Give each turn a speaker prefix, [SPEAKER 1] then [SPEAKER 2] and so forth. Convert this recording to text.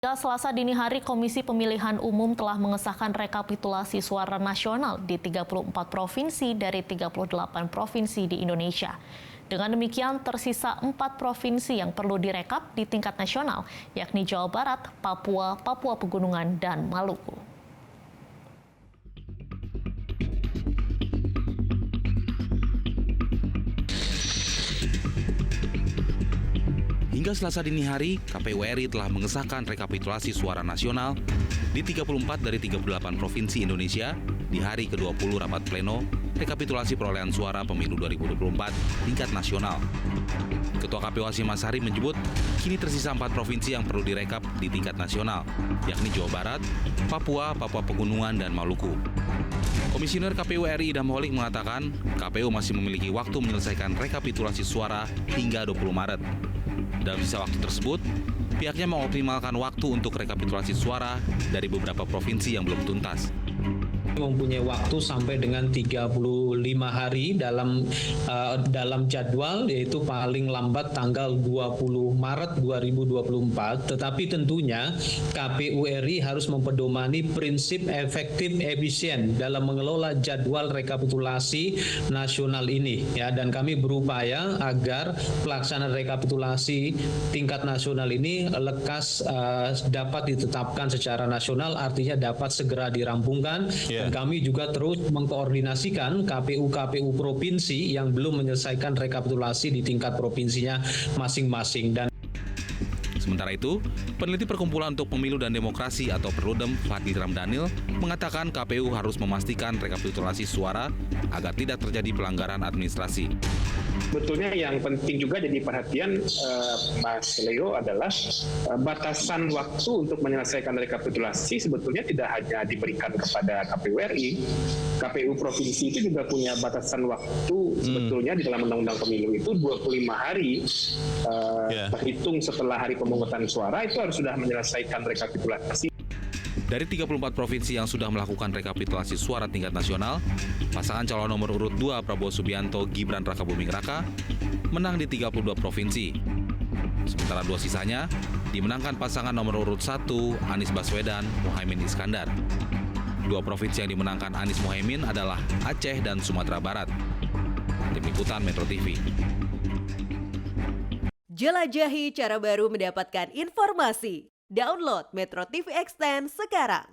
[SPEAKER 1] Ya, Selasa dini hari, Komisi Pemilihan Umum telah mengesahkan rekapitulasi suara nasional di 34 provinsi dari 38 provinsi di Indonesia. Dengan demikian, tersisa 4 provinsi yang perlu direkap di tingkat nasional, yakni Jawa Barat, Papua, Papua Pegunungan, dan Maluku.
[SPEAKER 2] Hingga Selasa dini hari, KPU RI telah mengesahkan rekapitulasi suara nasional di 34 dari 38 provinsi Indonesia di hari ke-20 rapat pleno rekapitulasi perolehan suara pemilu 2024 tingkat nasional. Ketua KPU Hasyim Asyari menyebut kini tersisa 4 provinsi yang perlu direkap di tingkat nasional, yakni Jawa Barat, Papua, Papua Pegunungan, dan Maluku. Komisioner KPU RI Idham Holik mengatakan KPU masih memiliki waktu menyelesaikan rekapitulasi suara hingga 20 Maret. Dalam sisa waktu tersebut, pihaknya mengoptimalkan waktu untuk rekapitulasi suara dari beberapa provinsi yang belum tuntas.
[SPEAKER 3] Mempunyai waktu sampai dengan 35 hari dalam jadwal, yaitu paling lambat tanggal 20 Maret 2024. Tetapi tentunya KPU RI harus mempedomani prinsip efektif efisien dalam mengelola jadwal rekapitulasi nasional ini, ya. Dan kami berupaya agar pelaksanaan rekapitulasi tingkat nasional ini lekas dapat ditetapkan secara nasional, artinya dapat segera dirampungkan. Dan kami juga terus mengkoordinasikan KPU-KPU provinsi yang belum menyelesaikan rekapitulasi di tingkat provinsinya masing-masing. Dan
[SPEAKER 2] sementara itu, peneliti Perkumpulan untuk Pemilu dan Demokrasi atau Perludem, Fadli Ramdhanil, mengatakan KPU harus memastikan rekapitulasi suara agar tidak terjadi pelanggaran administrasi.
[SPEAKER 4] Sebetulnya yang penting juga jadi perhatian Mas Leo adalah batasan waktu untuk menyelesaikan rekapitulasi sebetulnya tidak hanya diberikan kepada KPU RI. KPU provinsi itu juga punya batasan waktu sebetulnya di dalam Undang-Undang Pemilu itu 25 hari terhitung setelah hari pemungutan suara itu harus sudah menyelesaikan rekapitulasi.
[SPEAKER 2] Dari 34 provinsi yang sudah melakukan rekapitulasi suara tingkat nasional, pasangan calon nomor urut 2 Prabowo Subianto Gibran Rakabuming Raka menang di 32 provinsi. Sementara 2 sisanya dimenangkan pasangan nomor urut 1 Anies Baswedan Muhaimin Iskandar. 2 provinsi yang dimenangkan Anies Muhaimin adalah Aceh dan Sumatera Barat. Tim Liputan Metro TV.
[SPEAKER 5] Jelajahi cara baru mendapatkan informasi. Download Metro TV Extend sekarang.